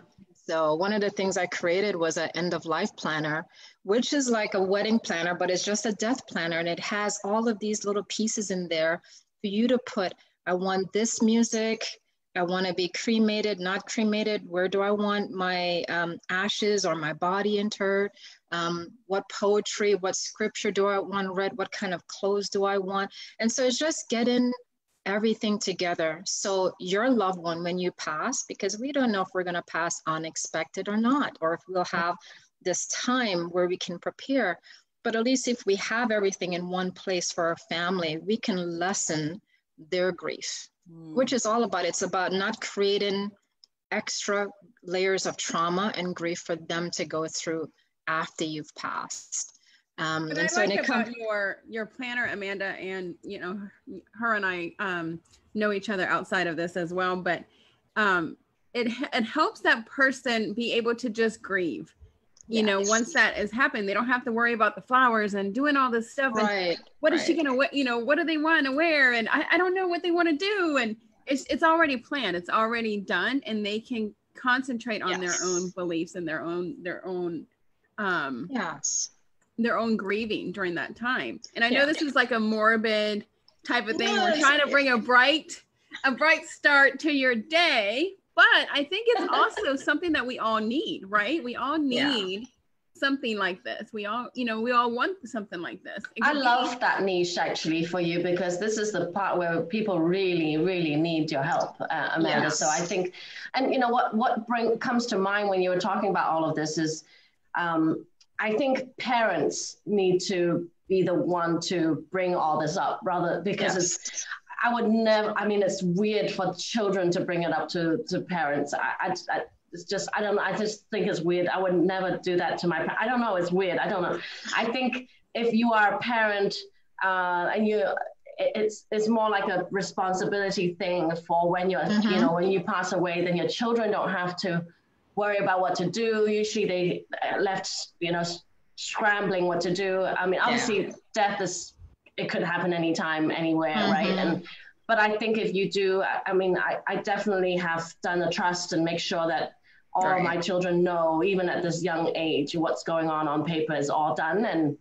So one of the things I created was an end of life planner, which is like a wedding planner, but it's just a death planner. And it has all of these little pieces in there for you to put, I want this music. I want to be cremated, not cremated. Where do I want my ashes or my body interred? What poetry, what scripture do I want read? What kind of clothes do I want? And so it's just getting everything together. So your loved one, when you pass, because we don't know if we're going to pass unexpected or not, or if we'll have this time where we can prepare. But at least if we have everything in one place for our family, we can lessen their grief. Which is all about, it's about not creating extra layers of trauma and grief for them to go through after you've passed. And I like about your planner, Amanda, and you know, her and I know each other outside of this as well, but it helps that person be able to just grieve. You know, once that has happened, they don't have to worry about the flowers and doing all this stuff. And what is she going to wear? You know, what do they want to wear? And I don't know what they want to do. And it's already planned. It's already done. And they can concentrate on their own beliefs and their own grieving during that time. And I know this is like a morbid type of thing. We're trying to bring a bright start to your day. But I think it's also something that we all need, right? We all need something like this. We all want something like this. I love that niche actually for you, because this is the part where people really, really need your help, Amanda. So I think, and you know what comes to mind when you were talking about all of this is, I think parents need to be the one to bring all this up, rather, because I would never, I mean, it's weird for children to bring it up to parents. It's just, I don't know. I just think it's weird. I would never do that to my parents. I don't know. It's weird. I don't know. I think if you are a parent and it's more like a responsibility thing for when you're, you know, when you pass away, then your children don't have to worry about what to do. Usually they left, you know, scrambling what to do. I mean, obviously death is, it could happen anytime, anywhere, right? But I think if you do, I mean, I definitely have done a trust and make sure that all my children know, even at this young age, what's going on paper is all done. And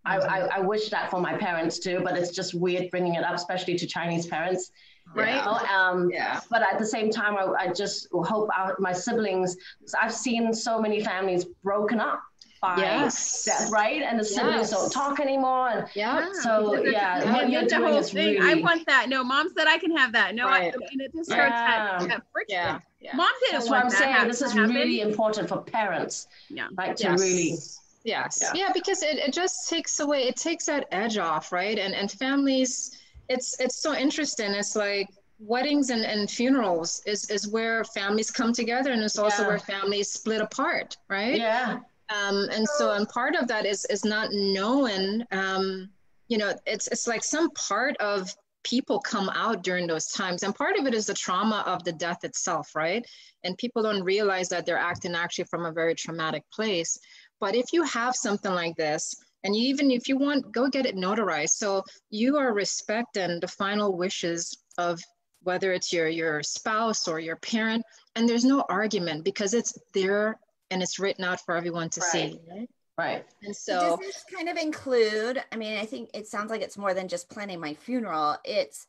I wish that for my parents too, but it's just weird bringing it up, especially to Chinese parents, right? But at the same time, I just hope my siblings, I've seen so many families broken up by death, right? And the siblings don't talk anymore. And so what you're doing is really, I want that. No, mom said I can have that. No, and it just starts that friction. Mom didn't That's what I'm saying. This is really important for parents. Like to really. Because it just takes away, it takes that edge off, right? And families, it's so interesting. It's like weddings and funerals is where families come together, and it's also where families split apart, right? And part of that is not knowing, you know, it's like some part of people come out during those times. And part of it is the trauma of the death itself, right? And people don't realize that they're acting actually from a very traumatic place. But if you have something like this, and even if you want, go get it notarized. So you are respecting the final wishes of whether it's your spouse or your parent, and there's no argument because it's there and it's written out for everyone to see. Right. And so does this kind of include, I mean, I think it sounds like it's more than just planning my funeral. It's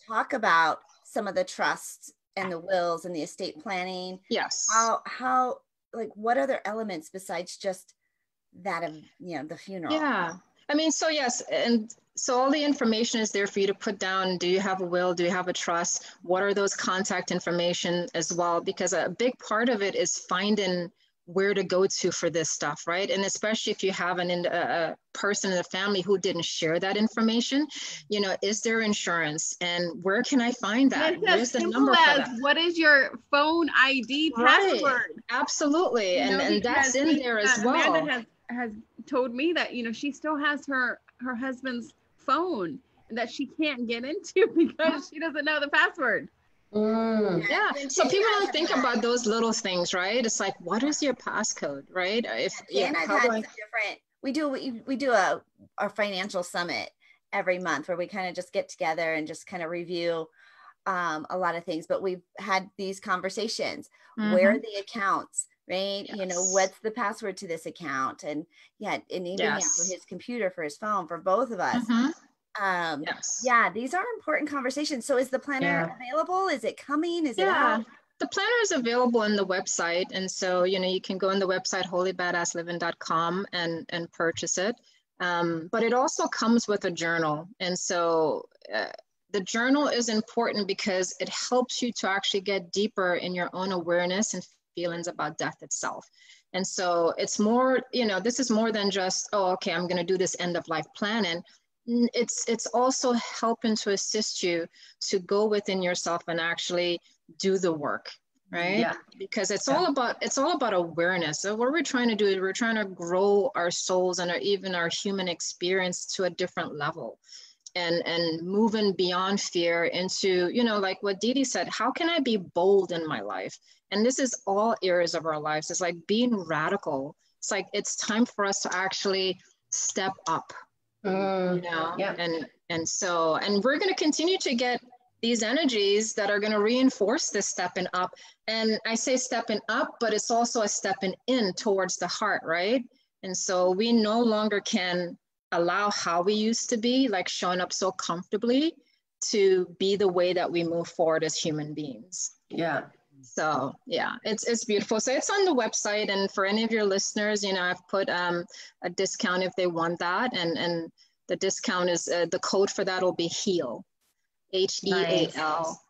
talk about some of the trusts and the wills and the estate planning. How like what other elements besides just that of, you know, the funeral? I mean, so yes, and so all the information is there for you to put down. Do you have a will? Do you have a trust? What are those contact information as well? Because a big part of it is finding where to go to for this stuff, right? And especially if you have a person in the family who didn't share that information, you know, is there insurance? And where can I find that? Where's the number for that? What is your phone ID password? Absolutely. You know, and that's in there as well. Amanda has told me that, you know, she still has her husband's phone that she can't get into because she doesn't know the password. Yeah. So people don't think about those little things, right? It's like, what is your passcode, right? I've had some different. We do our financial summit every month where we kind of just get together and just kind of review a lot of things. But we've had these conversations. Where are the accounts, right? Yes. You know, what's the password to this account? And and even for his computer, for his phone, for both of us. Yeah, these are important conversations. So is the planner available? Is it coming? Is it out? The planner is available on the website. And so, you know, you can go on the website, holybadassliving.com and purchase it. But it also comes with a journal. And so the journal is important because it helps you to actually get deeper in your own awareness and feelings about death itself. And so it's more, you know, this is more than just, oh, okay, I'm going to do this end of life planning. It's also helping to assist you to go within yourself and actually do the work, right? Yeah. Because it's all about awareness. So what we're trying to do is we're trying to grow our souls and even our human experience to a different level, and moving beyond fear into, you know, like what Didi said, how can I be bold in my life? And this is all areas of our lives. It's like being radical. It's like it's time for us to actually step up. You know, and we're going to continue to get these energies that are going to reinforce this stepping up. And I say stepping up, but it's also a stepping in towards the heart, right? And so we no longer can allow how we used to be, like showing up so comfortably, to be the way that we move forward as human beings. Yeah. So yeah, it's beautiful. So it's on the website, and for any of your listeners, you know, I've put a discount if they want that, and the discount is the code for that will be HEAL, HEAL. Nice.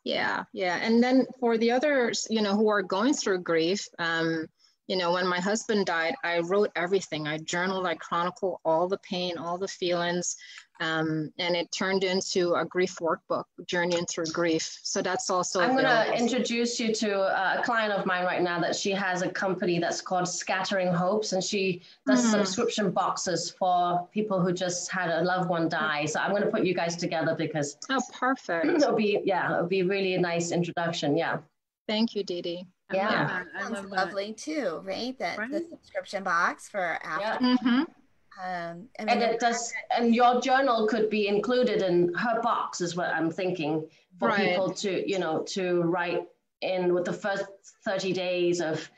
Yeah. And then for the others, you know, who are going through grief, you know, when my husband died, I wrote everything. I journaled, I chronicled all the pain, all the feelings, and it turned into a grief workbook, Journeying Through Grief. So that's also I'm going to introduce you to a client of mine right now that she has a company that's called Scattering Hopes, and she does subscription boxes for people who just had a loved one die. So I'm going to put you guys together because perfect. It'll be really a nice introduction. Yeah. Thank you, Didi. Yeah, sounds lovely too, right? The subscription box for after. Yeah. And it does, and your journal could be included in her box, is what I'm thinking, for people to, you know, to write in with the first 30 days of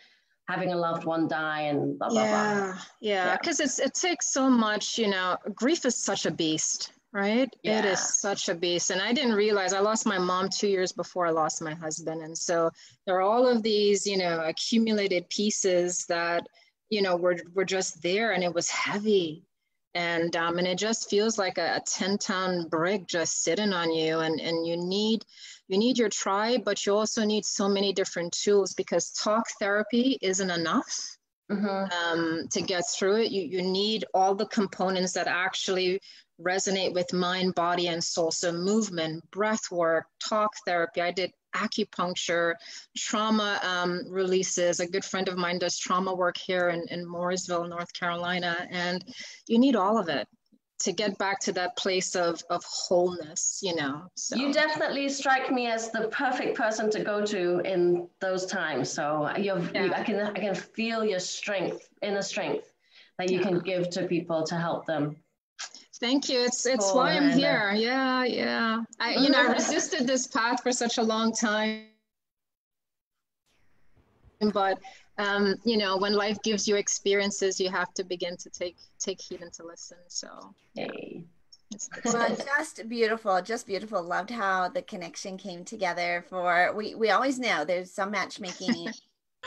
having a loved one die and blah, blah, blah. Yeah, because it takes so much, you know, grief is such a beast, right? Yeah. It is such a beast. And I didn't realize I lost my mom 2 years before I lost my husband. And so there are all of these, you know, accumulated pieces that, you know, we're just there, and it was heavy, and it just feels like a 10-ton brick just sitting on you, and you need your tribe, but you also need so many different tools, because talk therapy isn't enough to get through it. You need all the components that actually resonate with mind, body, and soul. So movement, breath work, talk therapy. I did acupuncture, trauma releases. A good friend of mine does trauma work here in Mooresville, North Carolina. And you need all of it to get back to that place of wholeness, you know. So you definitely strike me as the perfect person to go to in those times. So I can feel your strength, inner strength that you can give to people to help them. Thank you. It's why I'm here. Yeah. I resisted this path for such a long time. But, you know, when life gives you experiences, you have to begin to take heed and to listen. So, hey. Well, just beautiful. Loved how the connection came together. We always know there's some matchmaking.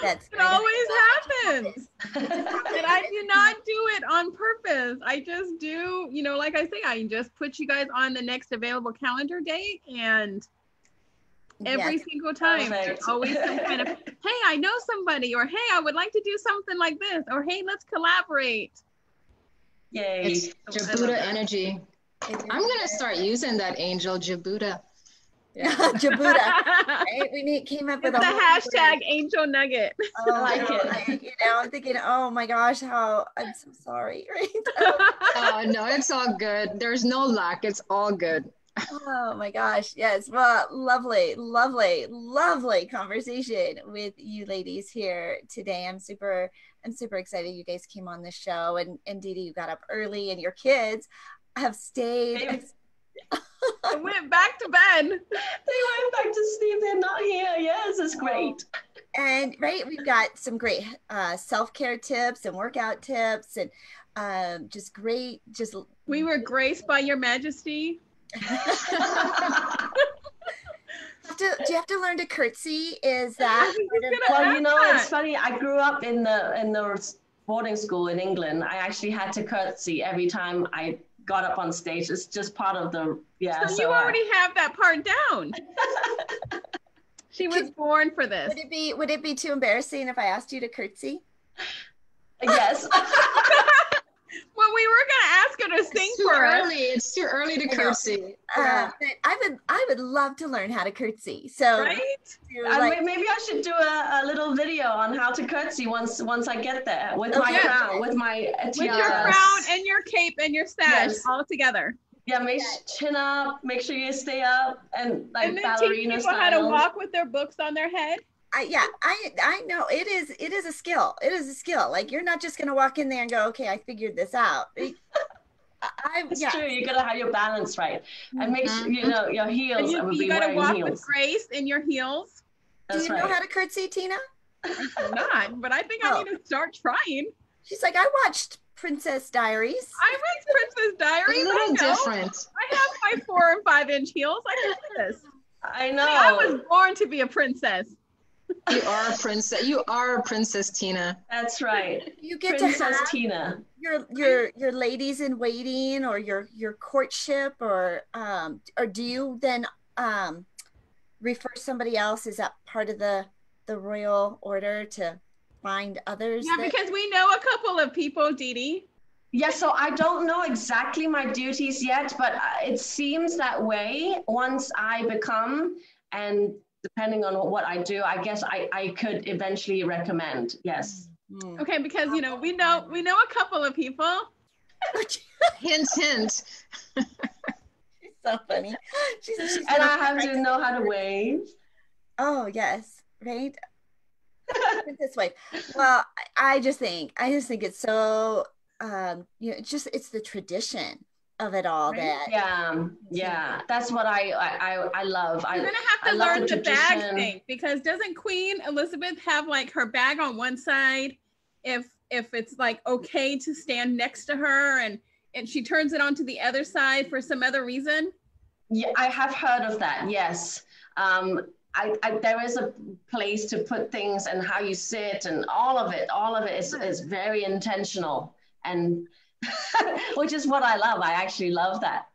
It always happens. And I do not do it on purpose. I just do, you know, like I say, I just put you guys on the next available calendar date, and every single time there's always some kind of, hey, I know somebody, or hey, I would like to do something like this, or hey, let's collaborate. Yay. It's Jabuda energy. I'm going to start using that, Angel, Jabuda. Yeah. Jabuda. Right? Came up with the hashtag Angel Nugget. Oh, I like it. You know, I'm thinking, oh my gosh, I'm so sorry. Right? Oh no, it's all good. There's no lack. It's all good. Oh my gosh. Yes. Well, lovely, lovely, lovely conversation with you ladies here today. I'm super excited you guys came on the show, and Didi, you got up early and your kids have stayed. I went back to bed. They went back to sleep. They're not here. Yes, it's great. And right, we've got some great self-care tips and workout tips, and just great. We were graced by Your Majesty. Do you have to learn to curtsy? Is that well, you know, it's funny. I grew up in the boarding school in England. I actually had to curtsy every time I got up on stage. It's just part of the So you already have that part down. She was born for this. Would it be too embarrassing if I asked you to curtsy? Yes. Well, we were gonna ask her to sing for us. It's too early to curtsy. But I would love to learn how to curtsy. So right? Maybe I should do a little video on how to curtsy once I get there with my crown, with my tiara. With your crown and your cape and your sash all together. Yeah, chin up, make sure you stay up, and like and then ballerina teach people style. how to walk with their books on their head. I know it is a skill. It is a skill. Like, you're not just gonna walk in there and go, okay, I figured this out. It's true. You gotta have your balance right, and make sure your heels. You gotta walk with grace in your heels. Do you know how to curtsy, Tina? I'm not, but I think I need to start trying. She's like, I watched Princess Diaries. I read Princess Diaries. A little different. I have my 4 and 5 inch heels. I can do this. I know. I was born to be a princess. You are a princess. You are a princess, Tina. That's right. You get Princess to have Tina. Your ladies in waiting, or your courtship, or do you then refer somebody else? Is that part of the royal order to find others? Yeah, because we know a couple of people, Didi. Yeah, so I don't know exactly my duties yet, but it seems that way. Once I become, and depending on what I do, I guess I could eventually recommend. Yes. Okay, because we know a couple of people. Hint, hint. She's so funny. She's and I have to know how to wave. Oh yes, right. This way. Well, I just think it's so it's the tradition of it all, right? That yeah, that's what I love. You're gonna have to learn the bag thing, because doesn't Queen Elizabeth have like her bag on one side if it's like okay to stand next to her, and she turns it onto the other side for some other reason? Yeah, I have heard of that. Yes. There is a place to put things and how you sit, and all of it is very intentional, and which is what I love. I actually love that.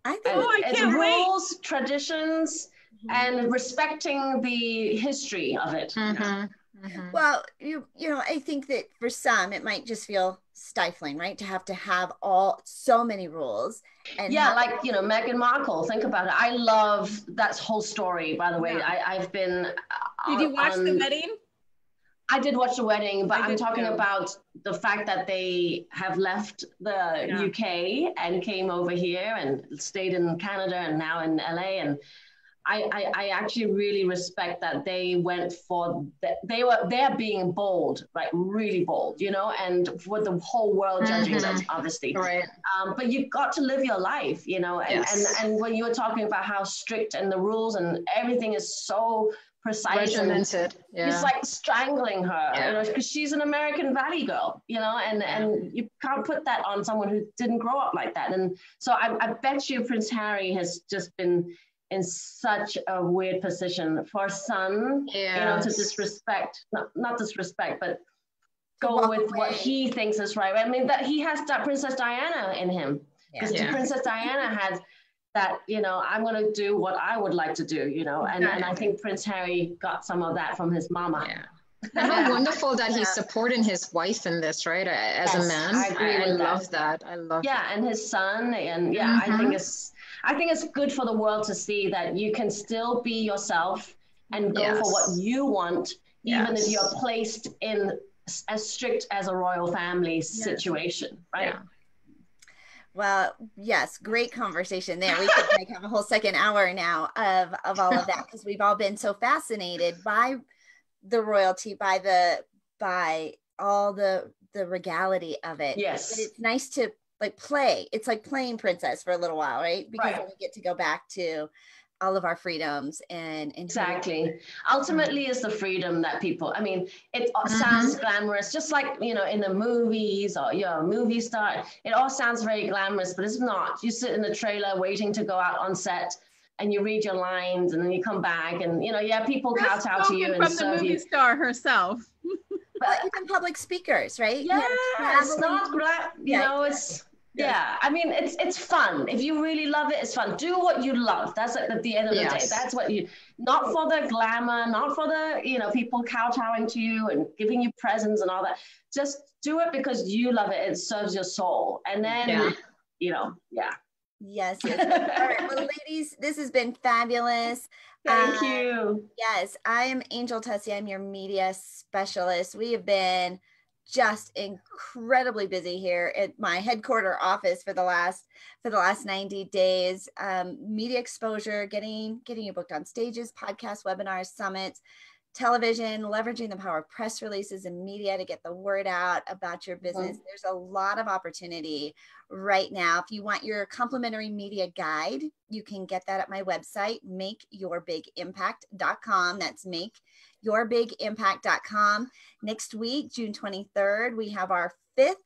I think it's rules, traditions, and respecting the history of it. Well, I think that for some it might just feel stifling, right? To have so many rules. And like Meghan Markle. Think about it. I love that whole story. By the way, I've been. Did you watch the wedding? I did watch the wedding, but I'm talking about the fact that they have left the UK and came over here and stayed in Canada and now in LA. And I actually really respect that they went for they're being bold, right? Really bold, and for the whole world judging them, obviously. Right. But you've got to live your life, and when you were talking about how strict and the rules and everything is so precise, regimented. It's like strangling her, because she's an American Valley girl, and you can't put that on someone who didn't grow up like that. And so I bet you Prince Harry has just been in such a weird position for a son, to disrespect, not disrespect, but go with what he thinks is right. I mean, that he has that Princess Diana in him, because Princess Diana has that, I'm going to do what I would like to do, and I think Prince Harry got some of that from his mama. And how wonderful that he's supporting his wife in this, right? As a man, I agree with love that. I love that. And his son, and I think it's good for the world to see that you can still be yourself and go for what you want, even if you're placed in as strict as a royal family situation, right? Well, yes, great conversation there. We could like have a whole second hour now of all of that, because we've all been so fascinated by the royalty, by all the regality of it. Yes. But it's nice to like play. It's like playing princess for a little while, right? Because Right. then we get to go back to all of our freedoms and exactly. Ultimately, it's the freedom that people, I mean, it sounds glamorous, just like, you know, in the movies or you're a movie star, it all sounds very glamorous, but it's not. You sit in the trailer waiting to go out on set and you read your lines and then you come back and, you know, yeah, people kowtow to you and from the movie star herself. but even public speakers, right? Yeah, You it's not, you know, it's, yeah, I mean, it's fun. If you really love it, it's fun. Do what you love. That's at the end of the day. That's what you, not for the glamour, not for the, you know, people kowtowing to you and giving you presents and all that. Just do it because you love it. It serves your soul. And then, you know, Yes. All right. Well, ladies, this has been fabulous. Thank you. Yes, I am Angel Tuccy. I'm your media specialist. We have been just incredibly busy here at my headquarter office for the last 90 days. Media exposure, getting you booked on stages, podcasts, webinars, summits, television, leveraging the power of press releases and media to get the word out about your business. There's a lot of opportunity right now. If you want your complimentary media guide, you can get that at my website, makeyourbiguimpact.com. That's makeyourbiguimpact.com. Next week, June 23rd, we have our 5th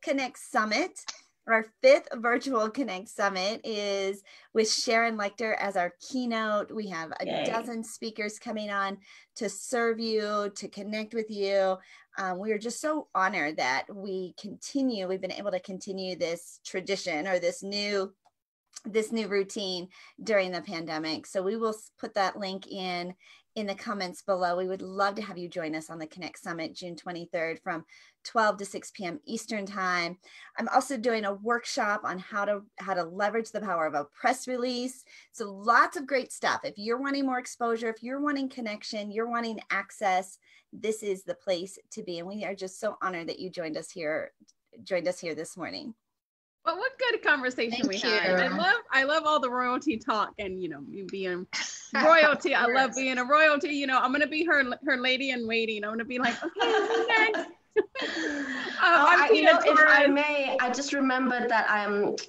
Connect Summit. Our 5th virtual Connect Summit is with Sharon Lechter as our keynote. We have a dozen speakers coming on to serve you, to connect with you. We are just so honored that we've been able to continue this tradition or this new routine during the pandemic. So we will put that link in the comments below. We would love to have you join us on the Connect Summit, June 23rd from 12 to 6 p.m. Eastern time. I'm also doing a workshop on how to leverage the power of a press release. So lots of great stuff. If you're wanting more exposure, if you're wanting connection, you're wanting access, this is the place to be. And we are just so honored that you joined us here this morning. Well, what good conversation we had. I love all the royalty talk and, you know, you being royalty. I love being a royalty. You know, I'm going to be her lady in waiting. I'm going to be like, okay, next. I'm Tina Torres. If I may, I just remembered that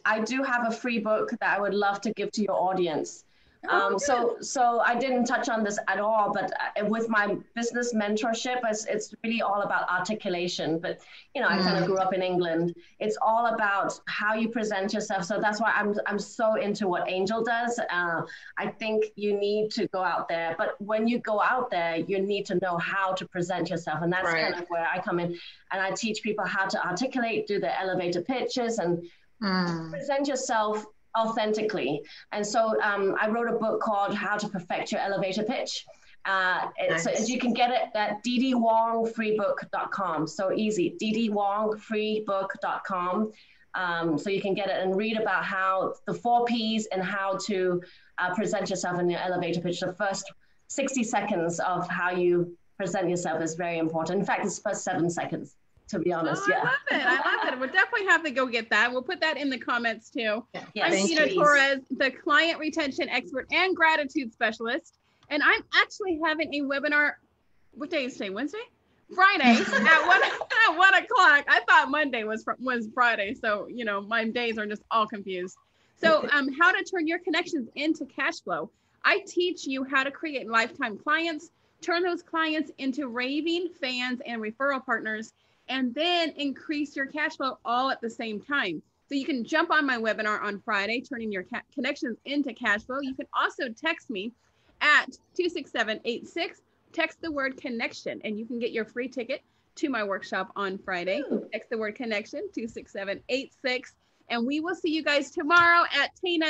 I do have a free book that I would love to give to your audience. So I didn't touch on this at all, but with my business mentorship, it's really all about articulation. But, you know, I kind of grew up in England. It's all about how you present yourself. So that's why I'm so into what Angel does. I think you need to go out there. But when you go out there, you need to know how to present yourself. And that's kind of where I come in. And I teach people how to articulate, do the elevator pitches, and present yourself authentically. And so I wrote a book called How to Perfect Your Elevator Pitch. So you can get it at DidiWongFreeBook.com. So easy, DidiWongFreeBook.com. So you can get it and read about how the 4 Ps and how to present yourself in your elevator pitch. The first 60 seconds of how you present yourself is very important. In fact, it's the first 7 seconds, to be honest. I love it. We'll definitely have to go get that. We'll put that in the comments too. Yes, I'm Tina Torres, the client retention expert and gratitude specialist. And I'm actually having a webinar. What day is today? Wednesday? Friday at 1 o'clock. I thought Monday was Friday. So, you know, my days are just all confused. So how to turn your connections into cash flow. I teach you how to create lifetime clients, turn those clients into raving fans and referral partners, and then increase your cash flow all at the same time. So you can jump on my webinar on Friday, turning your connections into cash flow. You can also text me at 26786, text the word connection, and you can get your free ticket to my workshop on Friday. Text the word connection, 26786, and we will see you guys tomorrow at 10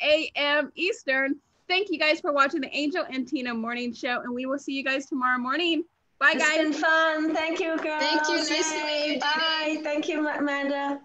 a.m. Eastern. Thank you guys for watching the Angel and Tina Morning Show, and we will see you guys tomorrow morning. Bye, guys. It's been fun. Thank you, girls. Thank you. Nice to meet you. Bye. Thank you, Amanda.